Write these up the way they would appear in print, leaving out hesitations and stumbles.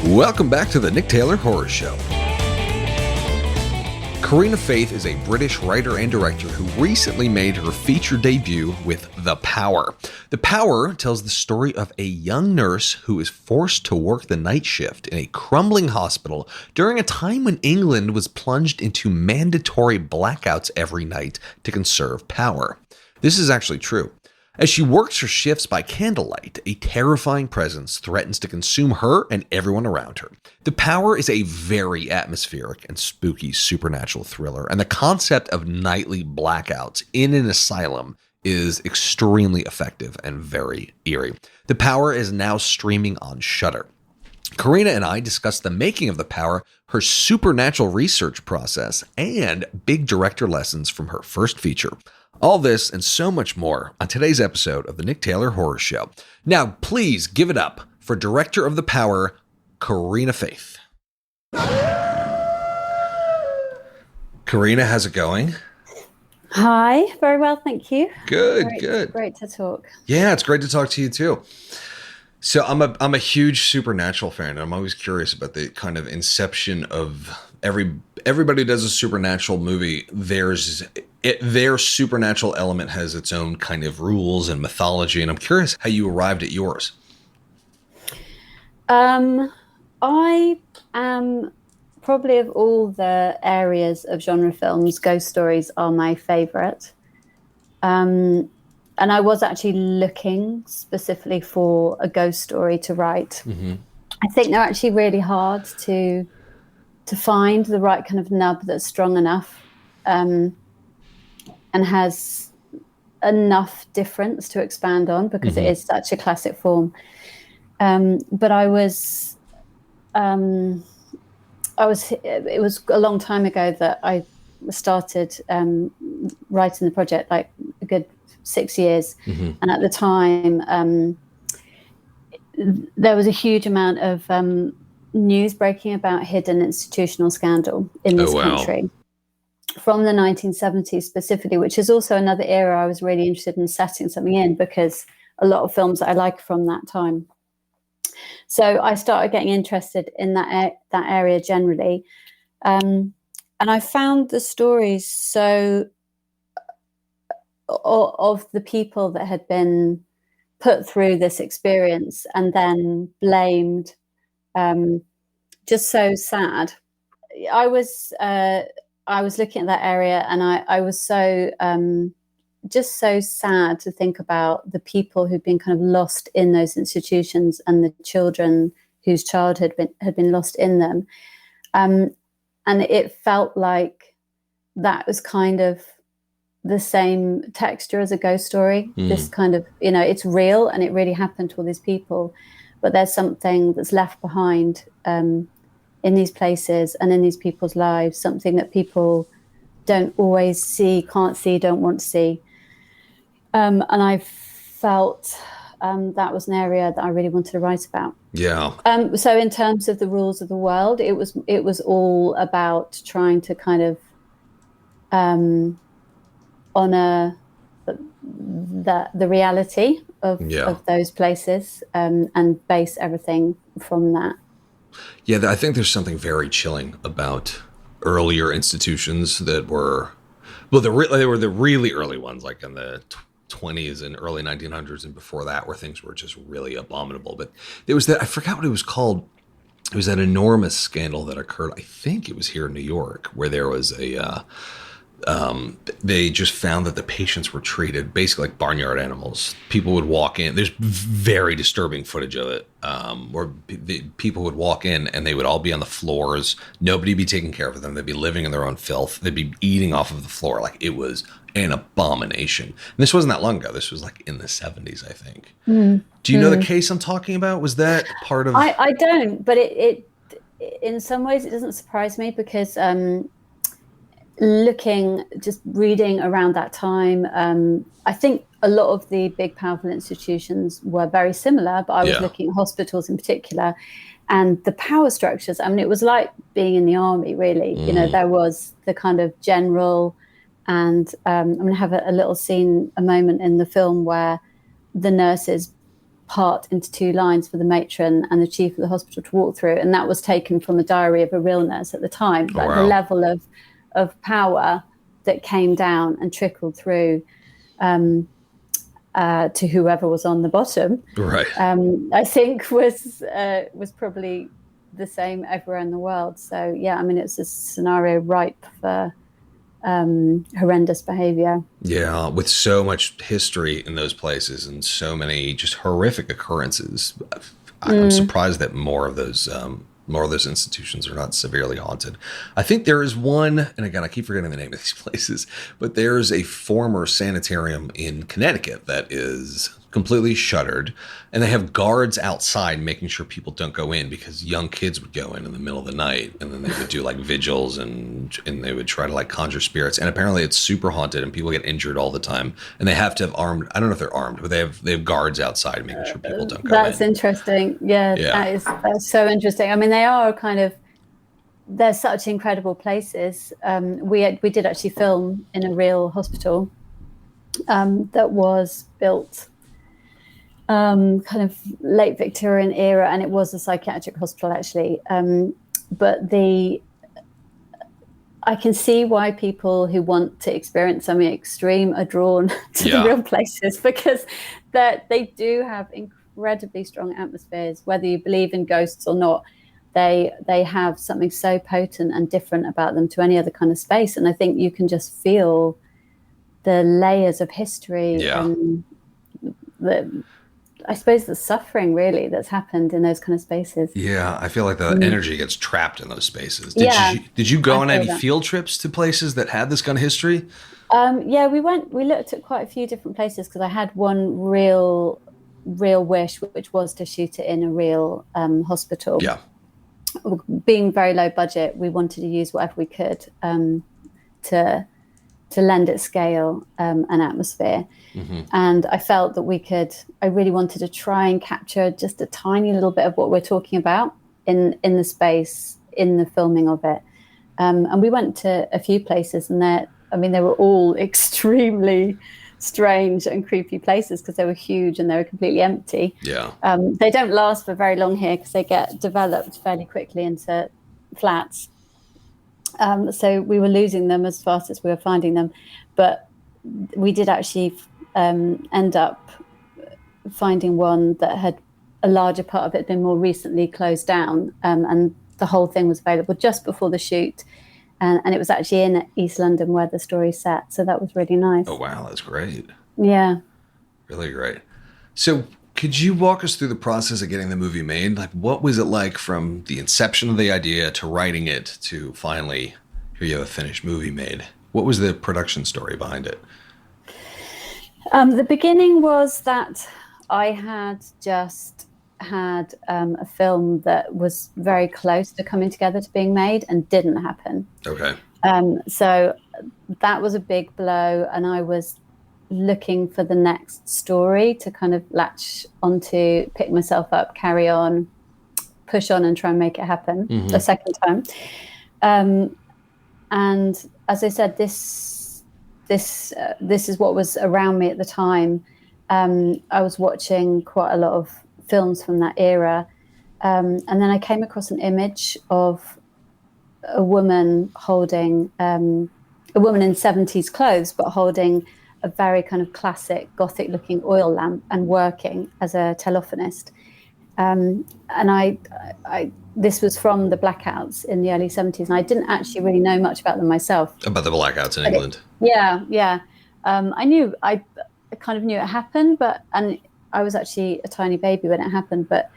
Welcome back to the Nick Taylor Horror Show. Corinna Faith is a British writer and director who recently made her feature debut with The Power. The Power tells the story of a young nurse who is forced to work the night shift in a crumbling hospital during a time when England was plunged into mandatory blackouts every night to conserve power. This is actually true. As she works her shifts by candlelight, a terrifying presence threatens to consume her and everyone around her. The Power is a very atmospheric and spooky supernatural thriller, and the concept of nightly blackouts in an asylum is extremely effective and very eerie. The Power is now streaming on Shudder. Corrina and I discussed the making of The Power, her supernatural research process, and big director lessons from her first feature. All this and so much more on today's episode of the Nick Taylor Horror Show. Now, please give it up for director of The Power, Corinna Faith. Corinna, how's it going? Hi, very well, thank you. Good. Great to talk. Yeah, it's great to talk to you too. So I'm a huge supernatural fan. I'm always curious about the kind of inception of everybody does a supernatural movie. Their supernatural element has its own kind of rules and mythology, and I'm curious how you arrived at yours. I am probably, of all the areas of genre films, ghost stories are my favorite. And I was actually looking specifically for a ghost story to write. Mm-hmm. I think they're actually really hard to find the right kind of nub that's strong enough and has enough difference to expand on, because it is such a classic form. But it was a long time ago that I started writing the project, like a good 6 years. Mm-hmm. And at the time, there was a huge amount of news breaking about hidden institutional scandal in this country from the 1970s specifically, which is also another era I was really interested in setting something in, because a lot of films that I like from that time. So I started getting interested in that area generally. And I found the stories of the people that had been put through this experience and then blamed, just so sad. I was looking at that area, and I was so just so sad to think about the people who'd been kind of lost in those institutions and the children whose childhood had been lost in them. And it felt like that was kind of the same texture as a ghost story. This kind of, it's real and it really happened to all these people, but there's something that's left behind in these places and in these people's lives, something that people don't always see, can't see, don't want to see. And I felt that was an area that I really wanted to write about. Yeah. So in terms of the rules of the world, it was all about trying to kind of honor the reality of those places and base everything from that. Yeah, I think there's something very chilling about earlier institutions that were, they were the really early ones, like in the 20s and early 1900s and before that, where things were just really abominable. But there was I forgot what it was called. It was that enormous scandal that occurred. I think it was here in New York, where there was they just found that the patients were treated basically like barnyard animals. People would walk in. There's very disturbing footage of it, where people would walk in and they would all be on the floors. Nobody would be taking care of them. They'd be living in their own filth. They'd be eating off of the floor. Like, it was an abomination. And this wasn't that long ago. This was like in the 70s, I think. Do you know the case I'm talking about? Was that part of... I don't, but it in some ways it doesn't surprise me, because just reading around that time, I think a lot of the big, powerful institutions were very similar, but I was looking at hospitals in particular, and the power structures. I mean, it was like being in the army, really. There was the kind of general and I'm going to have a little scene, a moment in the film where the nurses part into two lines for the matron and the chief of the hospital to walk through, and that was taken from a diary of a real nurse at the time. But the level of power that came down and trickled through to whoever was on the bottom, right? I think was probably the same everywhere in the world. So yeah, I mean, it's a scenario ripe for horrendous behavior. Yeah, with so much history in those places and so many just horrific occurrences, I'm surprised that more of those institutions are not severely haunted. I think there is one, and again, I keep forgetting the name of these places, but there's a former sanitarium in Connecticut that is completely shuttered, and they have guards outside making sure people don't go in, because young kids would go in the middle of the night, and then they would do like vigils and they would try to like conjure spirits. And apparently it's super haunted and people get injured all the time, and they have to have armed, I don't know if they're armed, but they have guards outside making sure people don't go in. That's interesting. Yeah, that's so interesting. I mean, they are they're such incredible places. We did actually film in a real hospital that was built kind of late Victorian era, and it was a psychiatric hospital actually. But I can see why people who want to experience something extreme are drawn to the real places, because they do have incredibly strong atmospheres. Whether you believe in ghosts or not, they have something so potent and different about them to any other kind of space. And I think you can just feel the layers of history and I suppose the suffering really that's happened in those kind of spaces. Yeah, I feel like the energy gets trapped in those spaces. Did you go on any field trips to places that had this kind of history? Yeah, we looked at quite a few different places, because I had one real wish, which was to shoot it in a real hospital. Yeah. Being very low budget, we wanted to use whatever we could to lend it scale and atmosphere. Mm-hmm. And I felt that I really wanted to try and capture just a tiny little bit of what we're talking about in the space, in the filming of it. And we went to a few places, and they were all extremely strange and creepy places, because they were huge and they were completely empty. Yeah. They don't last for very long here, because they get developed fairly quickly into flats. So we were losing them as fast as we were finding them. But we did actually end up finding one that had a larger part of it been more recently closed down, and the whole thing was available just before the shoot. And it was actually in East London where the story's set. So that was really nice. Oh, wow. That's great. Yeah. Really great. So could you walk us through the process of getting the movie made? Like, what was it like from the inception of the idea to writing it to finally here you have a finished movie made? What was the production story behind it? The beginning was that I had just had a film that was very close to coming together to being made and didn't happen. Okay. So that was a big blow, and I was looking for the next story to kind of latch onto, pick myself up, carry on, push on and try and make it happen the second time. And as I said, this is what was around me at the time. I was watching quite a lot of films from that era. And then I came across an image of a woman holding, a woman in 70s clothes, but holding a very kind of classic Gothic looking oil lamp and working as a telephonist. And this was from the blackouts in the early 70s. And I didn't actually really know much about them myself. About the blackouts in England. Yeah. I kind of knew it happened, and I was actually a tiny baby when it happened, but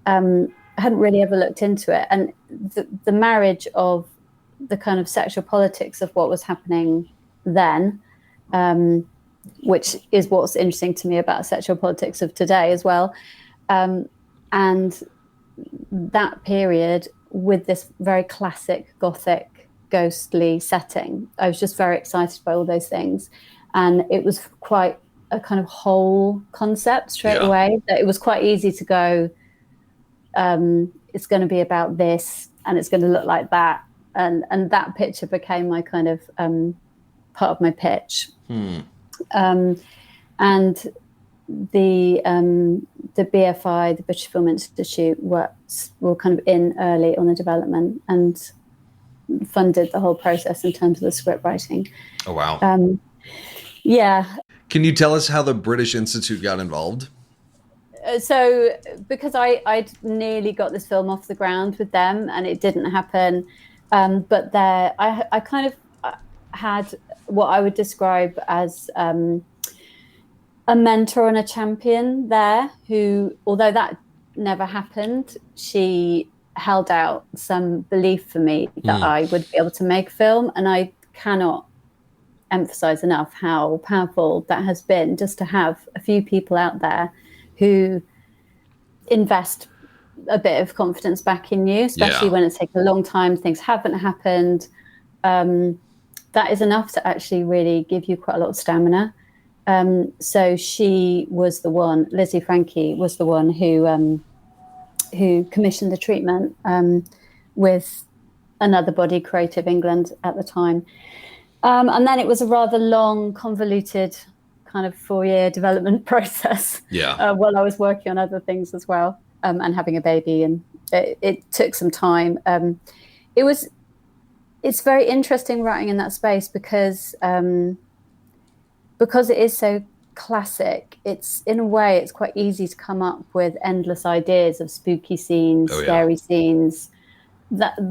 I hadn't really ever looked into it. And the marriage of the kind of sexual politics of what was happening then, which is what's interesting to me about sexual politics of today as well. And that period with this very classic Gothic ghostly setting, I was just very excited by all those things. And it was quite a kind of whole concept straight away, that it was quite easy to go, it's going to be about this and it's going to look like that. And that picture became my kind of part of my pitch. And the BFI, the British Film Institute, were kind of in early on the development and funded the whole process in terms of the script writing. Oh, wow. Yeah. Can you tell us how the British Institute got involved? So because I'd nearly got this film off the ground with them and it didn't happen, but I kind of had what I would describe as a mentor and a champion there who, although that never happened, she held out some belief for me that I would be able to make film. And I cannot emphasize enough how powerful that has been, just to have a few people out there who invest a bit of confidence back in you, especially when it's taken a long time, things haven't happened. That is enough to actually really give you quite a lot of stamina. So she was the one, Lizzie Frankie was the one who commissioned the treatment with another body, Creative England, at the time. And then it was a rather long, convoluted kind of 4-year development process while I was working on other things as well, and having a baby. And it took some time. It's very interesting writing in that space because it is so classic. It's, in a way, it's quite easy to come up with endless ideas of spooky scenes, scary scenes,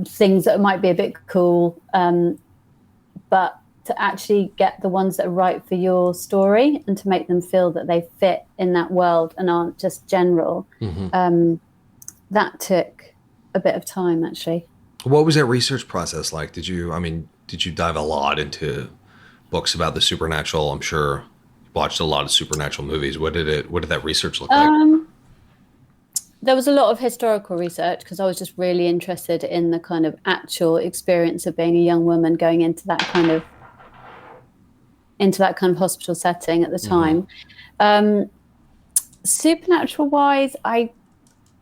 things that might be a bit cool, but to actually get the ones that are right for your story and to make them feel that they fit in that world and aren't just general, that took a bit of time, actually. What was that research process like? Did you dive a lot into books about the supernatural? I'm sure you watched a lot of supernatural movies. What did that research look like? There was a lot of historical research because I was just really interested in the kind of actual experience of being a young woman going into that kind of hospital setting at the time. Supernatural wise, I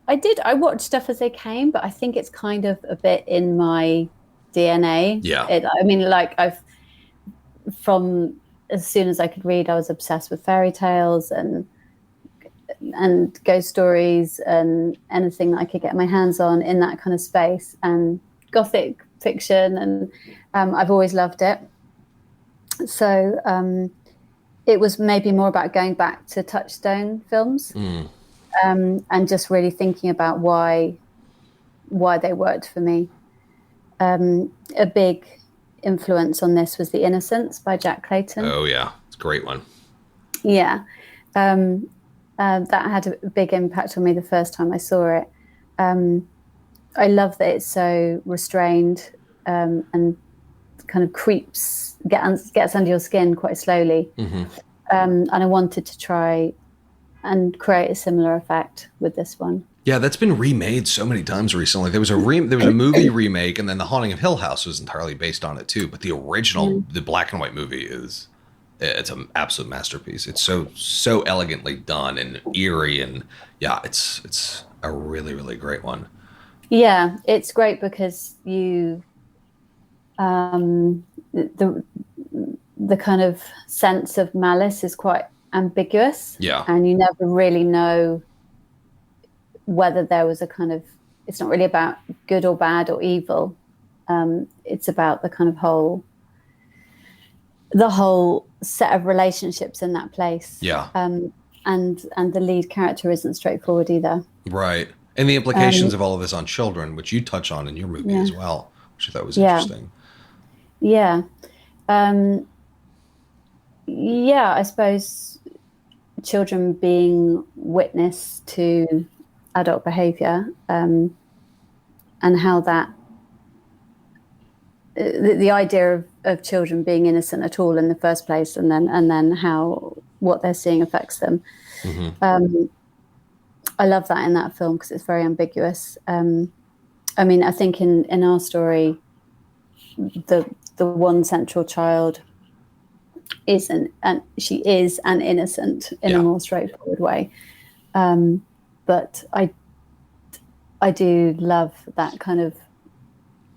watched stuff as they came, but I think it's kind of a bit in my DNA. From as soon as I could read, I was obsessed with fairy tales and ghost stories and anything that I could get my hands on in that kind of space, and gothic fiction, and I've always loved it. So it was maybe more about going back to touchstone films and just really thinking about why they worked for me. A big influence on this was The Innocents by Jack Clayton. Oh yeah, it's a great one. Yeah. That had a big impact on me the first time I saw it. I love that it's so restrained and kind of gets under your skin quite slowly. And I wanted to try and create a similar effect with this one. Yeah, that's been remade so many times recently. There was a movie remake, and then The Haunting of Hill House was entirely based on it too. But the original, the black and white movie, it's an absolute masterpiece. It's so elegantly done and eerie, and it's a really, really great one. Yeah, it's great because you the kind of sense of malice is quite ambiguous. Yeah. And you never really know whether there was a kind of, it's not really about good or bad or evil. It's about the kind of the whole set of relationships in that place. Yeah. And the lead character isn't straightforward either. Right. And the implications of all of this on children, which you touch on in your movie as well, which I thought was interesting. Yeah. I suppose children being witness to adult behavior, and how that the idea of children being innocent at all in the first place, and then how what they're seeing affects them. I love that in that film because it's very ambiguous. I mean, I think in our story, the one central child she is an innocent in a more straightforward way. But I do love that kind of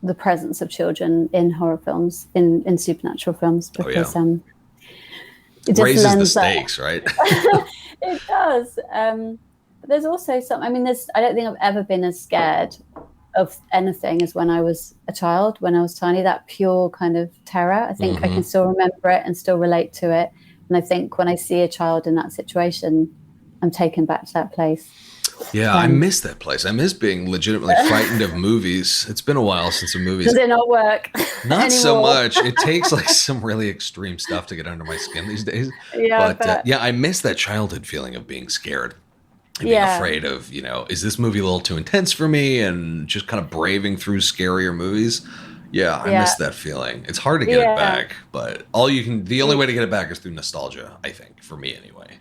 the presence of children in horror films, in supernatural films, because it just raises lends the stakes, right? It does. But there's also some. I mean, I don't think I've ever been as scared of anything as when I was a child, when I was tiny. That pure kind of terror. I think I can still remember it and still relate to it. And I think when I see a child in that situation, I'm taken back to that place. Yeah, I miss that place. I miss being legitimately frightened of movies. It's been a while since a movie. Does it not work? Not so much. It takes like some really extreme stuff to get under my skin these days. Yeah, but I miss that childhood feeling of being scared and being afraid of, is this movie a little too intense for me? And just kind of braving through scarier movies. Yeah, I miss that feeling. It's hard to get it back, but the only way to get it back is through nostalgia, I think, for me anyway.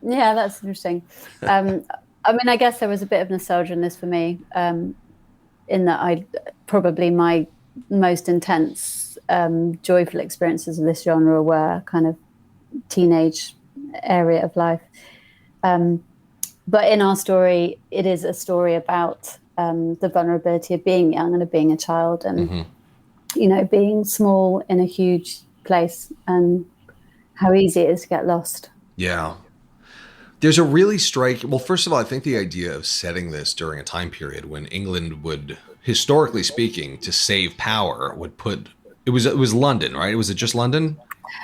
Yeah, that's interesting. I mean, I guess there was a bit of nostalgia in this for me, in that probably my most intense, joyful experiences of this genre were kind of teenage area of life. But in our story, it is a story about the vulnerability of being young and of being a child, and being small in a huge place, and how easy it is to get lost. Yeah. There's a really striking. Well, first of all, I think the idea of setting this during a time period when England would, historically speaking, to save power, would put it was London, right? Was it just London?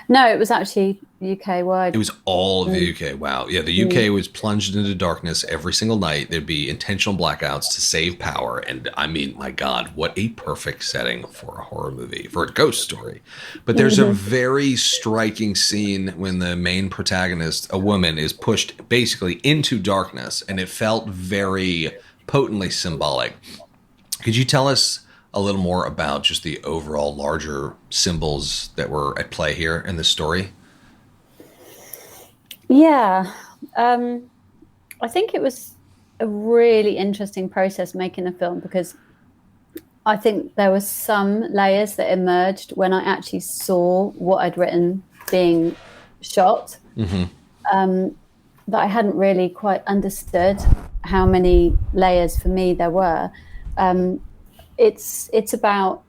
No, it was actually UK wide. It was all of the UK. Wow. Yeah, the UK was plunged into darkness every single night. There'd be intentional blackouts to save power. And I mean, my God, what a perfect setting for a horror movie, for a ghost story. But there's a very striking scene when the main protagonist, a woman, is pushed basically into darkness. And it felt very potently symbolic. Could you tell us a little more about just the overall larger symbols that were at play here in this story? Yeah. I think it was a really interesting process making the film, because I think there were some layers that emerged when I actually saw what I'd written being shot, that I hadn't really quite understood how many layers for me there were. It's about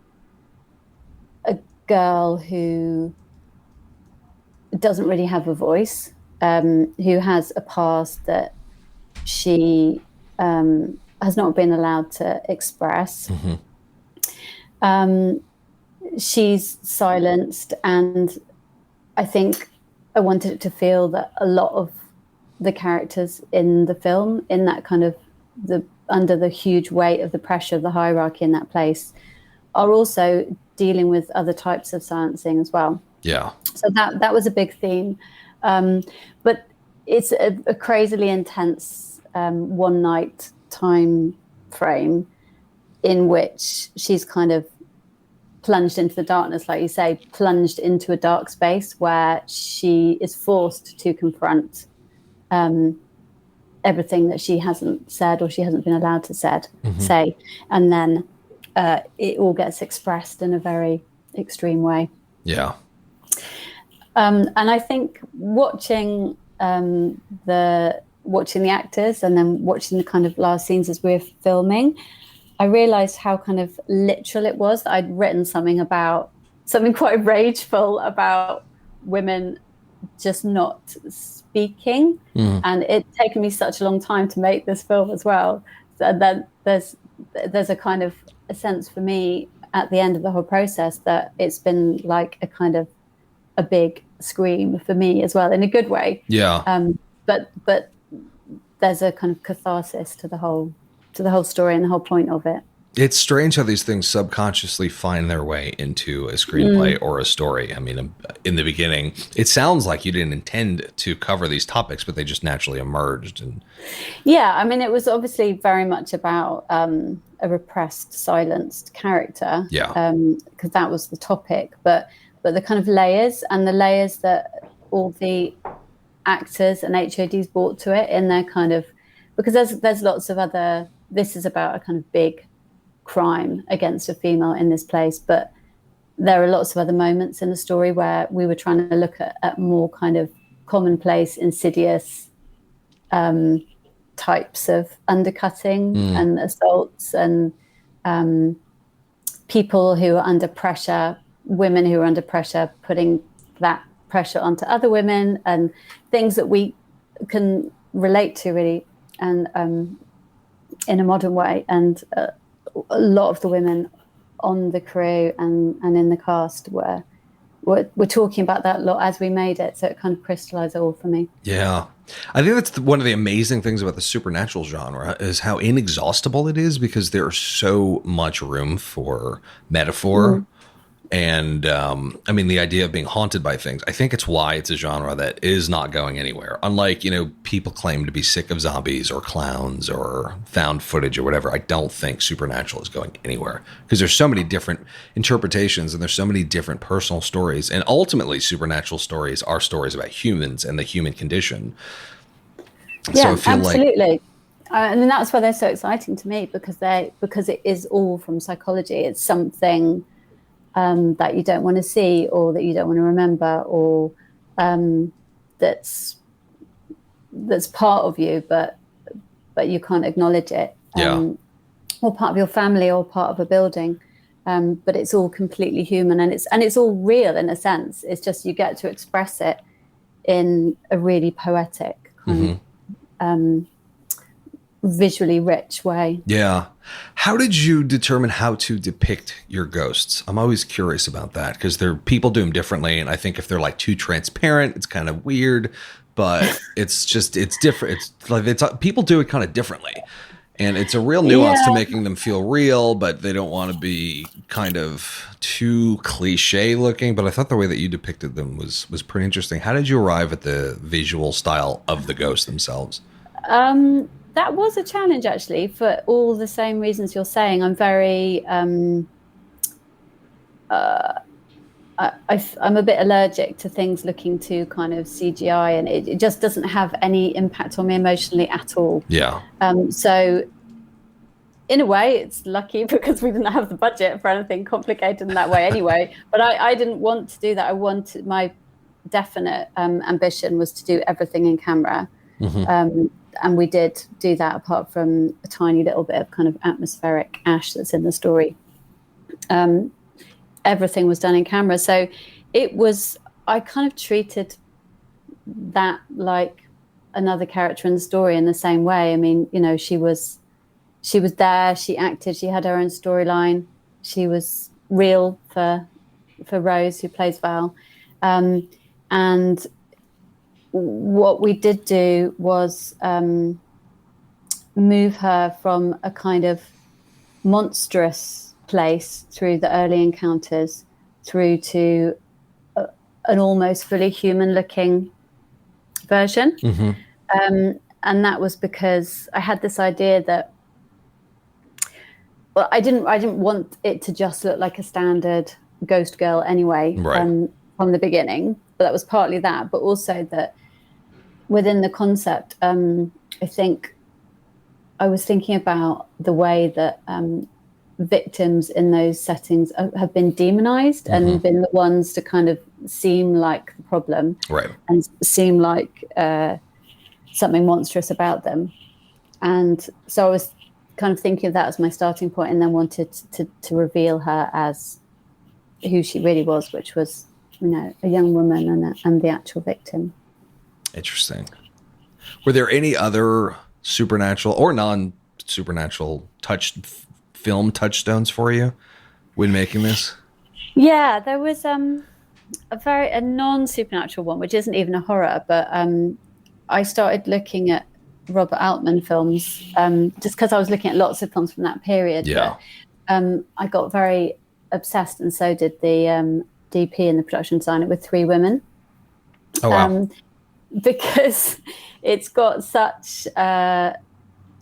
a girl who doesn't really have a voice, who has a past that she has not been allowed to express. She's silenced, and I think I wanted it to feel that a lot of the characters in the film, in that kind of under the huge weight of the pressure of the hierarchy in that place, are also dealing with other types of silencing as well. Yeah. So that was a big theme. But it's a crazily intense one night time frame in which she's kind of plunged into the darkness, like you say, plunged into a dark space where she is forced to confront everything that she hasn't said or she hasn't been allowed to say. And then it all gets expressed in a very extreme way. Yeah. And I think watching the actors and then watching the kind of last scenes as we were filming, I realized how kind of literal it was that I'd written something quite rageful about women just not speaking. And it's taken me such a long time to make this film as well. So then there's a kind of a sense for me at the end of the whole process that it's been like a kind of a big scream for me as well, in a good way. Yeah. But there's a kind of catharsis to the whole story and the whole point of it. It's strange how these things subconsciously find their way into a screenplay or a story. I mean, in the beginning, it sounds like you didn't intend to cover these topics, but they just naturally emerged. And yeah, I mean, it was obviously very much about a repressed, silenced character. Yeah. Because that was the topic. But the kind of layers that all the actors and HODs brought to it in their kind of, because there's lots of other, this is about a kind of big crime against a female in this place, but there are lots of other moments in the story where we were trying to look at more kind of commonplace, insidious types of undercutting and assaults and people who are under pressure, women who are under pressure, putting that pressure onto other women, and things that we can relate to really, and in a modern way. And a lot of the women on the crew and in the cast were talking about that a lot as we made it, so it kind of crystallized it all for me. Yeah. I think that's one of the amazing things about the supernatural genre is how inexhaustible it is, because there's so much room for metaphor. And I mean, the idea of being haunted by things, I think it's why it's a genre that is not going anywhere. Unlike, people claim to be sick of zombies or clowns or found footage or whatever. I don't think supernatural is going anywhere, because there's so many different interpretations and there's so many different personal stories. And ultimately, supernatural stories are stories about humans and the human condition. Yeah, so absolutely. And that's why they're so exciting to me, because it is all from psychology. It's something that you don't want to see, or that you don't want to remember, or that's part of you, but you can't acknowledge it. Or part of your family, or part of a building. But it's all completely human, and it's all real in a sense. It's just you get to express it in a really poetic kind of visually rich way. Yeah. How did you determine how to depict your ghosts? I'm always curious about that, because people do them differently. And I think if they're like too transparent, it's kind of weird, but it's different. People do it kind of differently. And it's a real nuance to making them feel real, but they don't want to be kind of too cliche looking. But I thought the way that you depicted them was pretty interesting. How did you arrive at the visual style of the ghosts themselves? That was a challenge, actually, for all the same reasons you're saying. I'm very, I'm a bit allergic to things looking too kind of CGI, and it just doesn't have any impact on me emotionally at all. Yeah. So in a way, it's lucky, because we didn't have the budget for anything complicated in that way anyway. But I didn't want to do that. My definite ambition was to do everything in camera. And we did do that, apart from a tiny little bit of kind of atmospheric ash that's in the story. Everything was done in camera. So I kind of treated that like another character in the story in the same way. I mean, she was there, she acted, she had her own storyline. She was real for Rose, who plays Val. And what we did do was move her from a kind of monstrous place through the early encounters through to an almost fully human looking version. And that was because I had this idea that, well, I didn't want it to just look like a standard ghost girl anyway, from the beginning. But that was partly that, but also that within the concept, I think I was thinking about the way that victims in those settings have been demonized and been the ones to kind of seem like the problem, and seem like something monstrous about them. And so I was kind of thinking of that as my starting point, and then wanted to reveal her as who she really was, which was, a young woman and the actual victim. Interesting. Were there any other supernatural or non-supernatural film touchstones for you when making this? Yeah, there was a non-supernatural one, which isn't even a horror, but I started looking at Robert Altman films just because I was looking at lots of films from that period. Yeah. But, I got very obsessed, and so did the DP and the production designer, with Three Women. Oh, wow. Because it's got such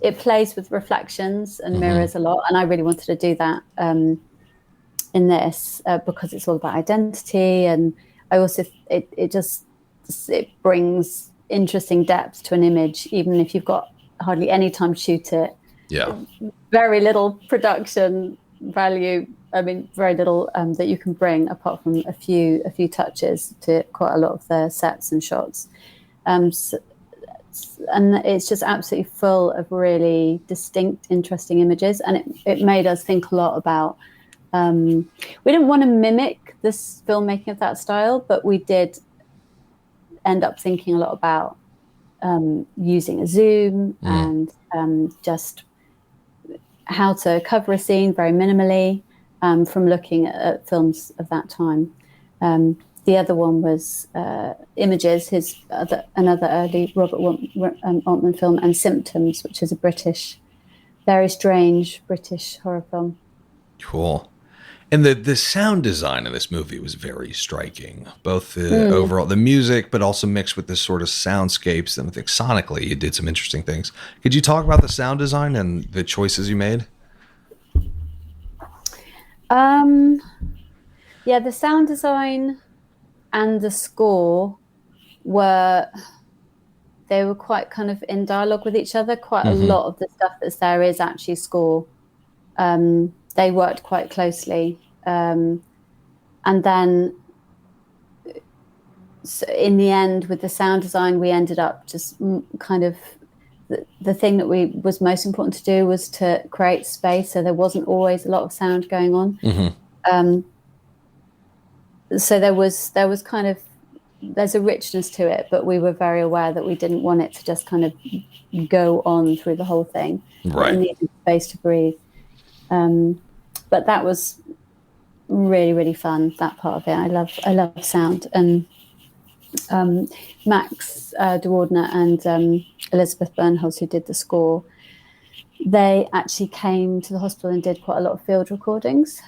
it plays with reflections and mirrors a lot, and I really wanted to do that in this because it's all about identity, and I also it brings interesting depth to an image, even if you've got hardly any time to shoot it. Yeah, very little production value. I mean, very little that you can bring, apart from a few touches to quite a lot of the sets and shots. And it's just absolutely full of really distinct, interesting images. And it made us think a lot about We didn't want to mimic this filmmaking of that style, but we did end up thinking a lot about using a zoom and just how to cover a scene very minimally from looking at films of that time. The other one was Images, another early Robert Altman film, and Symptoms, which is a very strange British horror film. Cool. And the sound design of this movie was very striking, both the overall, the music, but also mixed with this sort of soundscapes. And I think sonically you did some interesting things. Could you talk about the sound design and the choices you made? Yeah, the sound design and the score were quite kind of in dialogue with each other. Quite a lot of the stuff that's there is actually score. They worked quite closely. And then so in the end, with the sound design, we ended up just kind of the thing that was most important to do was to create space. So there wasn't always a lot of sound going on. So there's a richness to it, but we were very aware that we didn't want it to just kind of go on through the whole thing. Right. It needed space to breathe. But that was really, really fun, that part of it. I love sound. And Max DeWardner and Elizabeth Bernholz, who did the score, they actually came to the hospital and did quite a lot of field recordings.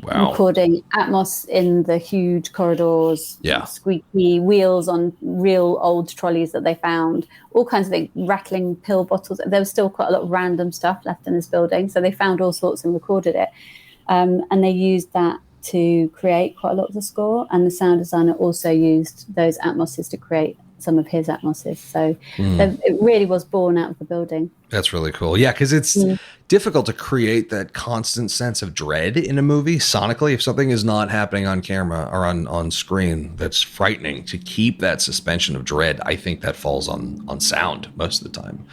Wow. Recording Atmos in the huge corridors, squeaky wheels on real old trolleys that they found, all kinds of things, rattling pill bottles. There was still quite a lot of random stuff left in this building. So they found all sorts and recorded it. And they used that to create quite a lot of the score. And the sound designer also used those atmoses to create some of his atmoses. So it really was born out of the building. That's really cool. Yeah, because it's difficult to create that constant sense of dread in a movie sonically. If something is not happening on camera or on screen that's frightening, to keep that suspension of dread, I think that falls on sound most of the time.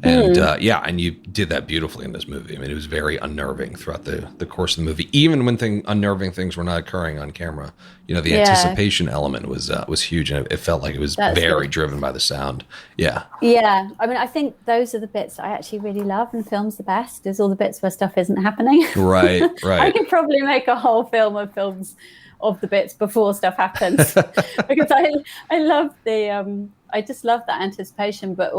And and you did that beautifully in this movie. I mean, it was very unnerving throughout the course of the movie, even when unnerving things were not occurring on camera. You know, the anticipation element was huge, and it felt like it was very driven by the sound. Yeah. Yeah. I mean, I think those are the bits I actually really love, and film's the best, is all the bits where stuff isn't happening. Right. I could probably make a whole film of films of the bits before stuff happens because I love I just love that anticipation, but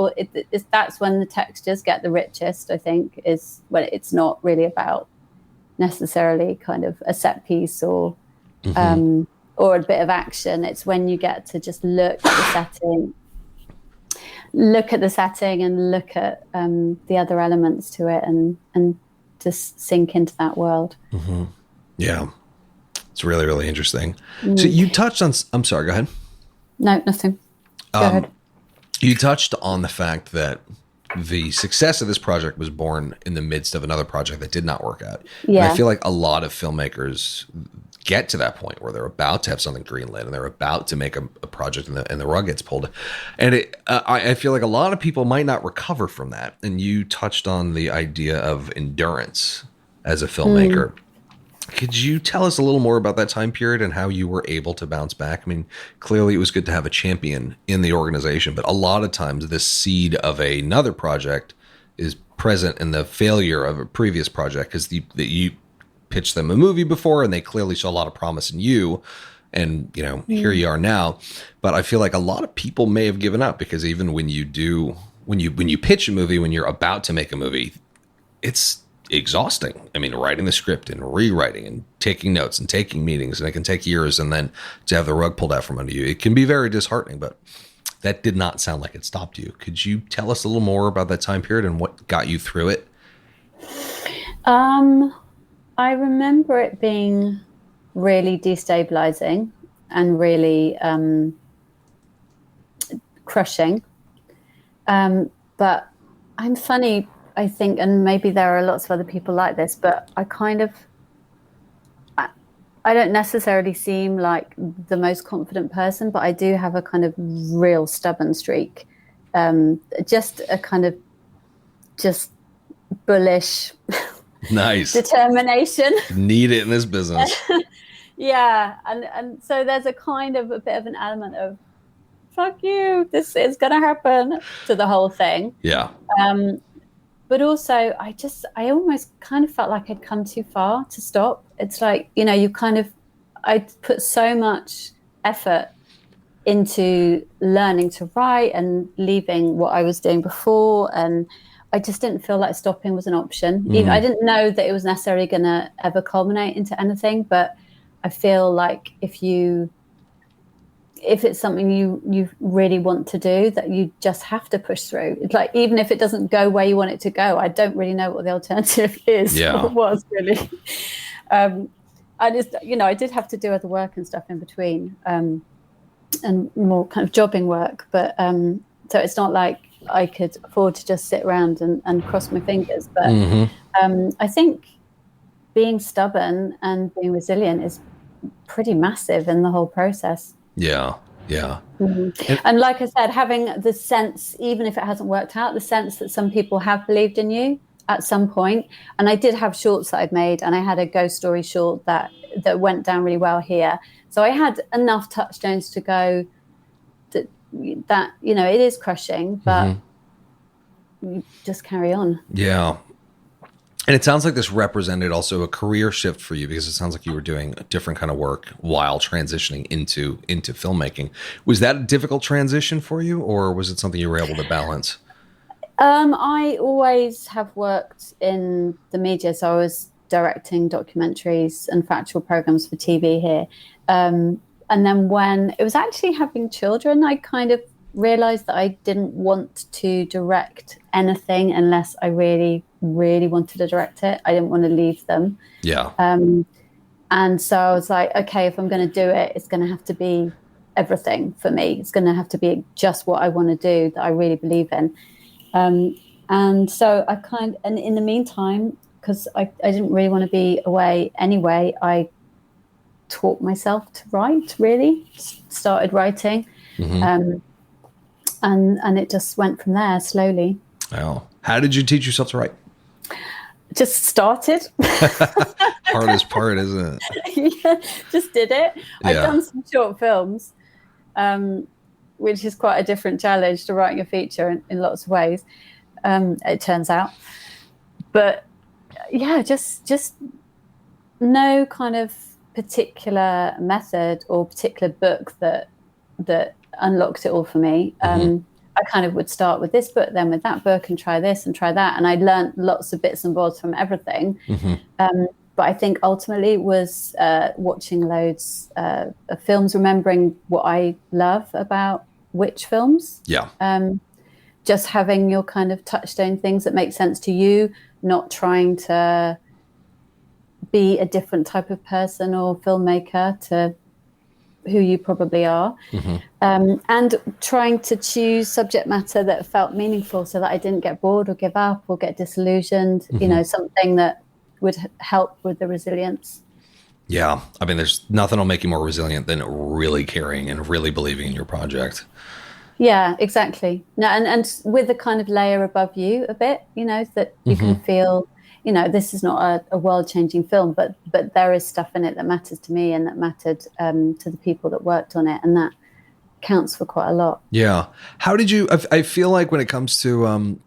that's when the textures get the richest, I think, is when it's not really about necessarily kind of a set piece or a bit of action. It's when you get to just look at the setting and look at the other elements to it and just sink into that world. Yeah. It's really, really interesting. So you touched on, I'm sorry, go ahead. No, nothing. Go ahead. You touched on the fact that the success of this project was born in the midst of another project that did not work out. Yeah. And I feel like a lot of filmmakers get to that point where they're about to have something greenlit and they're about to make a project and the rug gets pulled. And I feel like a lot of people might not recover from that. And you touched on the idea of endurance as a filmmaker. Could you tell us a little more about that time period and how you were able to bounce back? I mean, clearly it was good to have a champion in the organization, but a lot of times this seed of another project is present in the failure of a previous project because you pitched them a movie before and they clearly saw a lot of promise in you. And, you know, here you are now. But I feel like a lot of people may have given up because even when you pitch a movie, when you're about to make a movie, it's exhausting. I mean, writing the script and rewriting and taking notes and taking meetings, and it can take years, and then to have the rug pulled out from under you, it can be very disheartening. But that did not sound like it stopped you. Could you tell us a little more about that time period and what got you through it? I remember it being really destabilizing and really crushing. But I'm funny, I think, and maybe there are lots of other people like this, but I don't necessarily seem like the most confident person, but I do have a kind of real stubborn streak. Just a kind of just bullish Nice. determination. Need it in this business. Yeah, and so there's a kind of a bit of an element of fuck you, this is gonna happen to the whole thing. Yeah. But also I almost kind of felt like I'd come too far to stop. It's like, I put so much effort into learning to write and leaving what I was doing before, and I just didn't feel like stopping was an option. Even I didn't know that it was necessarily going to ever culminate into anything, but I feel like if it's something you really want to do, that you just have to push through. It's like, even if it doesn't go where you want it to go, I don't really know what the alternative is. Yeah. Or was really. I just, I did have to do other work and stuff in between, and more kind of jobbing work. But so it's not like I could afford to just sit around and cross my fingers. But I think being stubborn and being resilient is pretty massive in the whole process. Yeah. Yeah. And like I said, having the sense, even if it hasn't worked out, the sense that some people have believed in you at some point. And I did have shorts that I'd made, and I had a ghost story short that went down really well here. So I had enough touchstones to go that it is crushing, but you just carry on. Yeah. And it sounds like this represented also a career shift for you, because it sounds like you were doing a different kind of work while transitioning into filmmaking. Was that a difficult transition for you, or was it something you were able to balance? I always have worked in the media, so I was directing documentaries and factual programs for TV here. And then when it was actually having children, I kind of realized that I didn't want to direct anything unless I really, really wanted to direct it. I didn't want to leave them. Yeah. And so I was like, okay, if I'm going to do it, it's going to have to be everything for me. It's going to have to be just what I want to do, that I really believe in. And so and in the meantime, because I didn't really want to be away anyway, I taught myself to write, really, started writing. And it just went from there slowly. Wow. How did you teach yourself to write? Just started. Hardest part, isn't it? Yeah, just did it. Yeah. I've done some short films, which is quite a different challenge to writing a feature in lots of ways, it turns out. But yeah, just no kind of particular method or particular book that unlocked it all for me. I kind of would start with this book, then with that book, and try this and try that. And I learned lots of bits and bobs from everything. But I think ultimately it was watching loads of films, remembering what I love about which films. Yeah. Just having your kind of touchstone things that make sense to you, not trying to be a different type of person or filmmaker to who you probably are. And trying to choose subject matter that felt meaningful, so that I didn't get bored or give up or get disillusioned, something that would help with the resilience. Yeah. I mean, there's nothing will make you more resilient than really caring and really believing in your project. Yeah, exactly. No, and with a kind of layer above you a bit, that you can feel, this is not a world-changing film, but there is stuff in it that matters to me and that mattered to the people that worked on it, and that counts for quite a lot. Yeah. How did you, I feel like when it comes to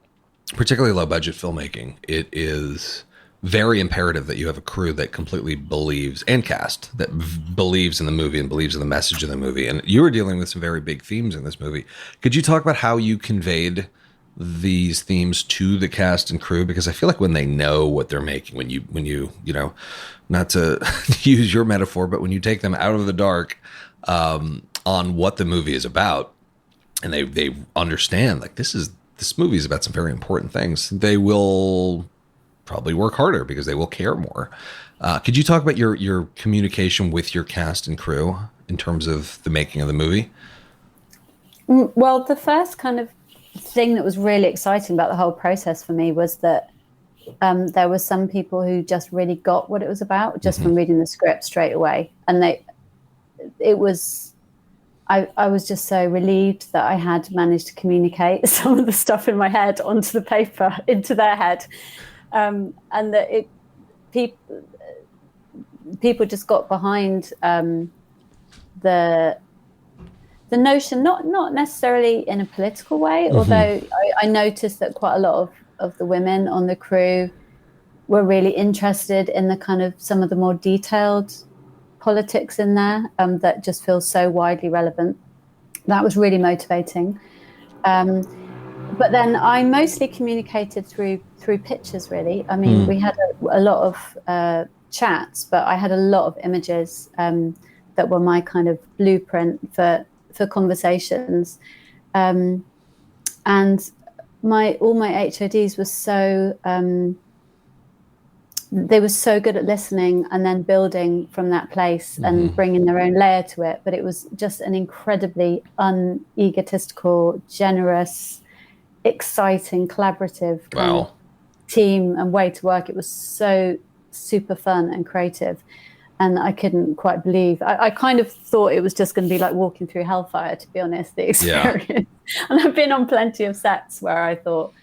particularly low-budget filmmaking, it is very imperative that you have a crew that completely believes, and cast that believes in the movie and believes in the message of the movie. And you were dealing with some very big themes in this movie. Could you talk about how you conveyed these themes to the cast and crew? Because I feel like when they know what they're making, when you not to use your metaphor, but when you take them out of the dark on what the movie is about, and they understand, like, this movie is about some very important things, they will probably work harder because they will care more. Could you talk about your communication with your cast and crew in terms of the making of the movie? Well, the first kind of thing that was really exciting about the whole process for me was that there were some people who just really got what it was about just from reading the script straight away. And I was just so relieved that I had managed to communicate some of the stuff in my head onto the paper, into their head. And that people just got behind the notion, not necessarily in a political way, although I noticed that quite a lot of the women on the crew were really interested in the kind of some of the more detailed politics in there that just feels so widely relevant. That was really motivating. But then I mostly communicated through pictures, really. I mean, we had a lot of chats, but I had a lot of images that were my kind of blueprint for conversations. And all my HODs were so they were so good at listening and then building from that place and bringing their own layer to it. But it was just an incredibly unegotistical, generous, exciting, collaborative kind of team and way to work. It was so super fun and creative. And I couldn't quite believe, I kind of thought it was just going to be like walking through hellfire, to be honest, the experience. Yeah. And I've been on plenty of sets where I thought,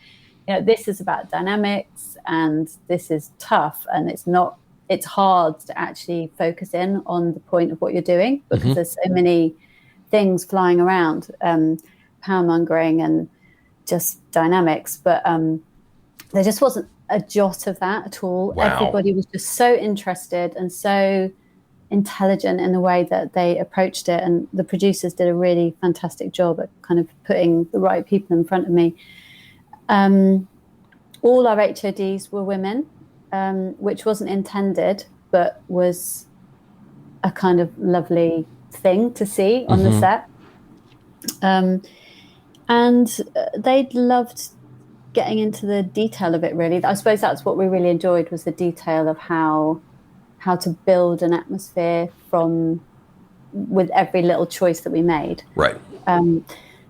this is about dynamics and this is tough and it's hard to actually focus in on the point of what you're doing because there's so many things flying around, power mongering and just dynamics. But there just wasn't a jot of that at all. Wow. Everybody was just so interested and so intelligent in the way that they approached it. And the producers did a really fantastic job at kind of putting the right people in front of me. All our HODs were women, which wasn't intended, but was a kind of lovely thing to see on the set. And they'd loved getting into the detail of it, really. I suppose that's what we really enjoyed, was the detail of how to build an atmosphere with every little choice that we made. Right.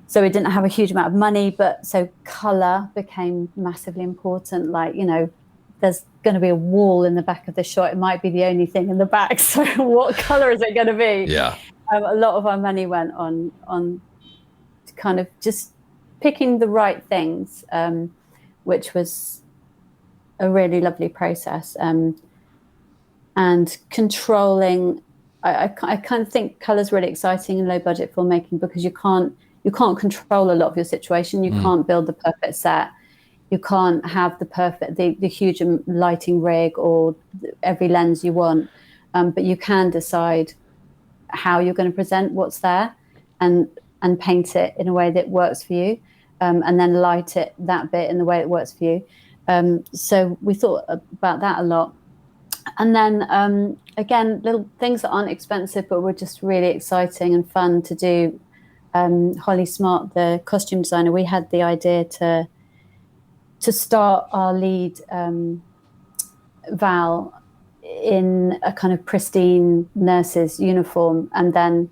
So we didn't have a huge amount of money, but so color became massively important. Like, there's going to be a wall in the back of the shot. It might be the only thing in the back. So what color is it going to be? Yeah. A lot of our money went on kind of just picking the right things, which was a really lovely process. And controlling, I kind of think color's really exciting in low budget filmmaking because you can't control a lot of your situation. You can't build the perfect set. You can't have the huge lighting rig or every lens you want. But you can decide how you're going to present what's there and paint it in a way that works for you. And then light it that bit in the way that works for you. So we thought about that a lot. And then, again, little things that aren't expensive, but were just really exciting and fun to do. Holly Smart, the costume designer, we had the idea to start our lead, Val, in a kind of pristine nurse's uniform. And then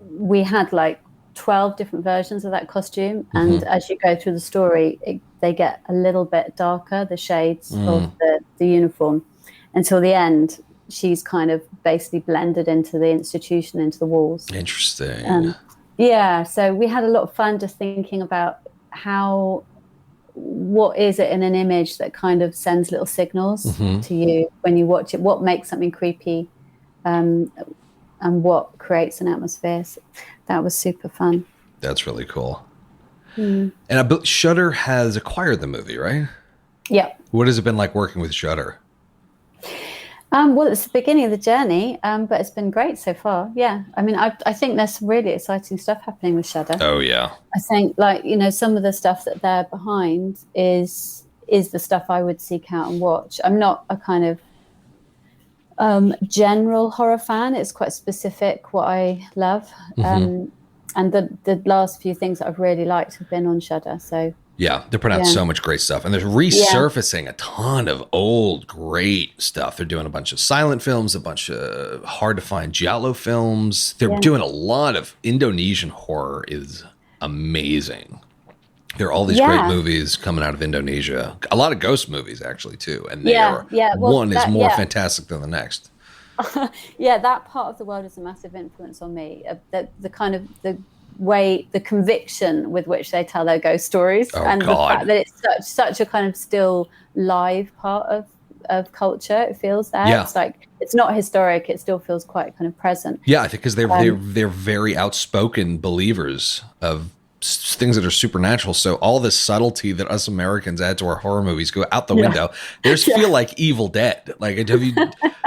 we had like 12 different versions of that costume. And as you go through the story, they get a little bit darker, the shades of the uniform, until the end. She's kind of basically blended into the institution, into the walls. Interesting. Yeah, so we had a lot of fun just thinking about what is it in an image that kind of sends little signals to you when you watch it, what makes something creepy, and what creates an atmosphere. So that was super fun. That's really cool. And Shudder has acquired the movie, right? Yeah. What has it been like working with Shudder? Well, it's the beginning of the journey, but it's been great so far. Yeah. I mean, I think there's some really exciting stuff happening with Shudder. Oh, yeah. I think, some of the stuff that they're behind is the stuff I would seek out and watch. I'm not a kind of general horror fan. It's quite specific what I love. And the last few things that I've really liked have been on Shudder. So yeah, they're putting out so much great stuff. And they're resurfacing a ton of old, great stuff. They're doing a bunch of silent films, a bunch of hard-to-find giallo films. They're doing a lot of Indonesian horror is amazing. There are all these great movies coming out of Indonesia. A lot of ghost movies, actually, too. And one is more fantastic than the next. That part of the world is a massive influence on me. The kind of the conviction with which they tell their ghost stories, the fact that it's such a kind of still live part of culture. It feels there. Yeah. It's like, it's not historic. It still feels quite kind of present. Yeah, I think because they're very outspoken believers of things that are supernatural. So all this subtlety that us Americans add to our horror movies go out the window. There's feel like Evil Dead. Like, have you?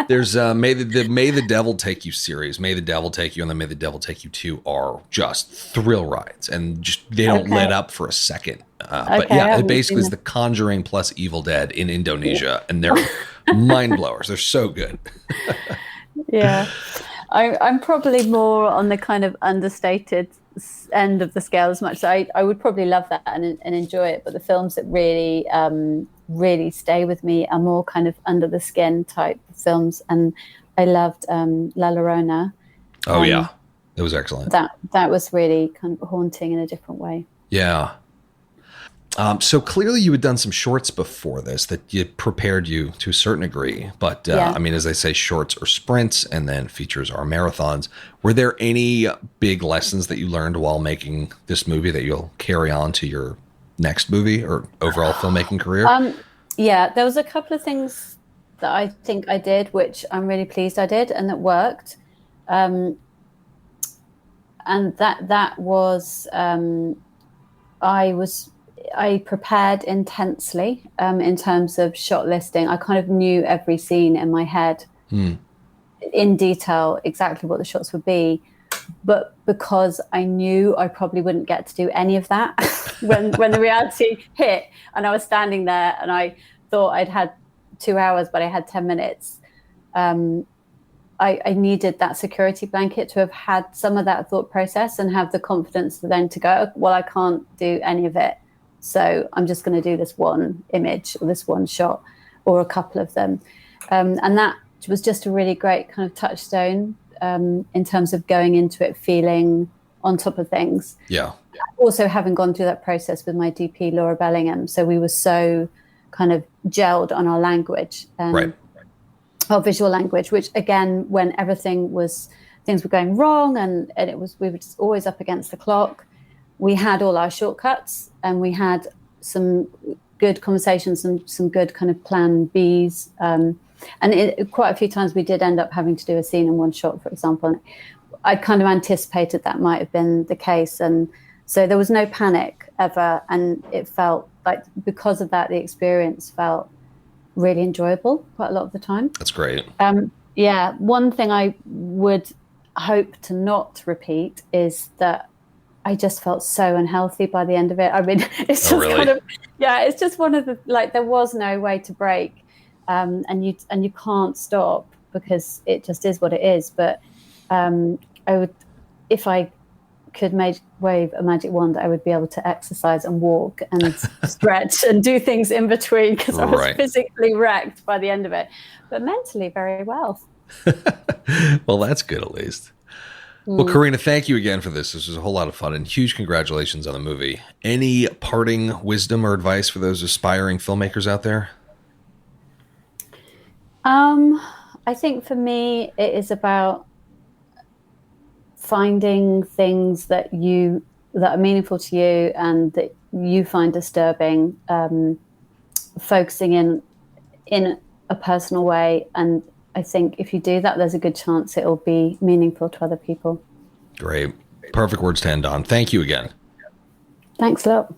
There's May the Devil Take You series. May the Devil Take You and then May the Devil Take You 2 are just thrill rides, and just they don't let up for a second. But yeah, it basically is The Conjuring plus Evil Dead in Indonesia, and they're mind blowers. They're so good. Yeah, I'm probably more on the kind of understated end of the scale as much. So I would probably love that and enjoy it. But the films that really, really stay with me are more kind of under the skin type films. And I loved La Llorona. Oh, yeah. It was excellent. That was really kind of haunting in a different way. Yeah. So clearly you had done some shorts before this that you prepared you to a certain degree. But I mean, as they say, shorts are sprints and then features are marathons. Were there any big lessons that you learned while making this movie that you'll carry on to your next movie or overall filmmaking career? Yeah, there was a couple of things that I think I did, which I'm really pleased I did and that worked. And that was, I prepared intensely in terms of shot listing. I kind of knew every scene in my head in detail, exactly what the shots would be. But because I knew I probably wouldn't get to do any of that when the reality hit, and I was standing there and I thought I'd had 2 hours, but I had 10 minutes. I needed that security blanket to have had some of that thought process and have the confidence then to go, well, I can't do any of it. So I'm just going to do this one image or this one shot or a couple of them. And that was just a really great kind of touchstone in terms of going into it feeling on top of things. Yeah. Also having gone through that process with my DP, Laura Bellingham. So we were so kind of gelled on our language and our visual language, which again, when things were going wrong and we were just always up against the clock. We had all our shortcuts and we had some good conversations, some good kind of plan Bs. And quite a few times we did end up having to do a scene in one shot, for example. I kind of anticipated that might have been the case. And so there was no panic ever. And it felt like, because of that, the experience felt really enjoyable quite a lot of the time. That's great. Yeah. One thing I would hope to not repeat is that I just felt so unhealthy by the end of it. I mean, it's just it's just one of the, like, there was no way to break, and you can't stop because it just is what it is. But I would, if I could wave a magic wand, I would be able to exercise and walk and stretch and do things in between because I was physically wrecked by the end of it, but mentally very well. Well, that's good at least. Well, Corrina, thank you again for this. This was a whole lot of fun, and huge congratulations on the movie. Any parting wisdom or advice for those aspiring filmmakers out there? I think for me, it is about finding things that are meaningful to you and that you find disturbing, focusing in a personal way. And I think if you do that, there's a good chance it'll be meaningful to other people. Great. Perfect words to end on. Thank you again. Thanks a lot.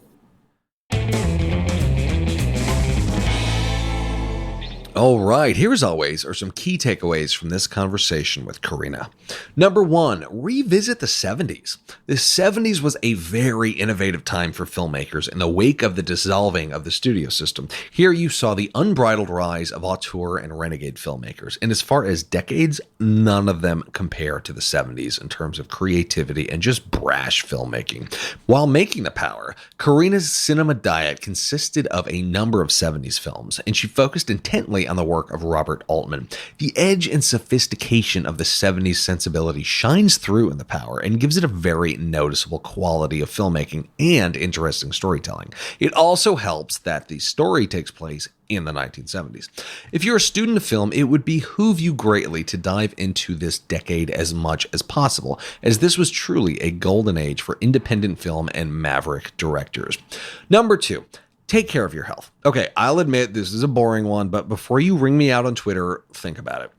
All right, here as always are some key takeaways from this conversation with Corrina. Number one, revisit the 70s. The 70s was a very innovative time for filmmakers in the wake of the dissolving of the studio system. Here you saw the unbridled rise of auteur and renegade filmmakers. And as far as decades, none of them compare to the 70s in terms of creativity and just brash filmmaking. While making The Power, Corrina's cinema diet consisted of a number of 70s films, and she focused intently on the work of Robert Altman. The edge and sophistication of the 70s sensibility shines through in The Power and gives it a very noticeable quality of filmmaking and interesting storytelling. It also helps that the story takes place in the 1970s. If you're a student of film, it would behoove you greatly to dive into this decade as much as possible, as this was truly a golden age for independent film and maverick directors. Number two, Take care of your health. Okay, I'll admit this is a boring one, but before you ring me out on Twitter, think about it.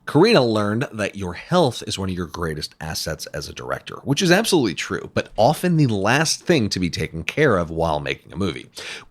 Corinna learned that your health is one of your greatest assets as a director, which is absolutely true, but often the last thing to be taken care of while making a movie.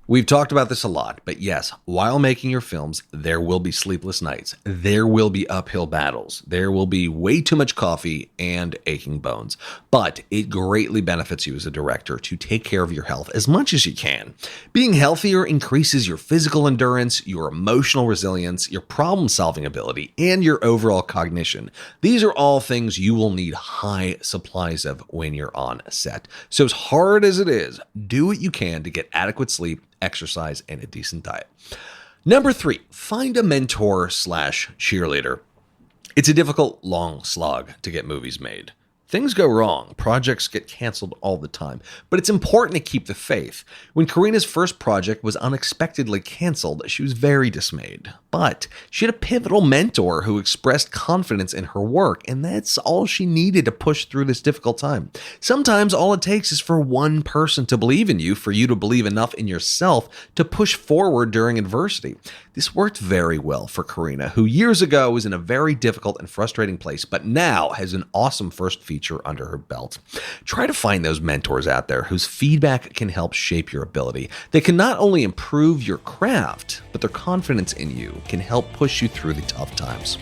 We've talked about this a lot, but yes, while making your films, there will be sleepless nights. There will be uphill battles. There will be way too much coffee and aching bones. But it greatly benefits you as a director to take care of your health as much as you can. Being healthier increases your physical endurance, your emotional resilience, your problem-solving ability, and your overall cognition. These are all things you will need high supplies of when you're on set. So as hard as it is, do what you can to get adequate sleep, exercise, and a decent diet. Number 3, find a mentor/cheerleader. It's a difficult, long slog to get movies made. Things go wrong. Projects get canceled all the time. But it's important to keep the faith. When Corinna's first project was unexpectedly canceled, she was very dismayed. But she had a pivotal mentor who expressed confidence in her work, and that's all she needed to push through this difficult time. Sometimes all it takes is for one person to believe in you, for you to believe enough in yourself to push forward during adversity. This worked very well for Corinna, who years ago was in a very difficult and frustrating place, but now has an awesome first feature under her belt. Try to find those mentors out there whose feedback can help shape your ability. They can not only improve your craft, but their confidence in you can help push you through the tough times.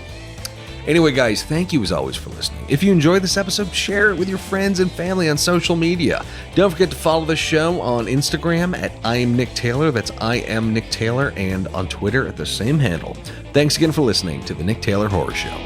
Anyway, guys, thank you as always for listening. If you enjoyed this episode, share it with your friends and family on social media. Don't forget to follow the show on Instagram at I am Nick Taylor. That's I am Nick Taylor, and on Twitter at the same handle. Thanks again for listening to the Nick Taylor Horror Show.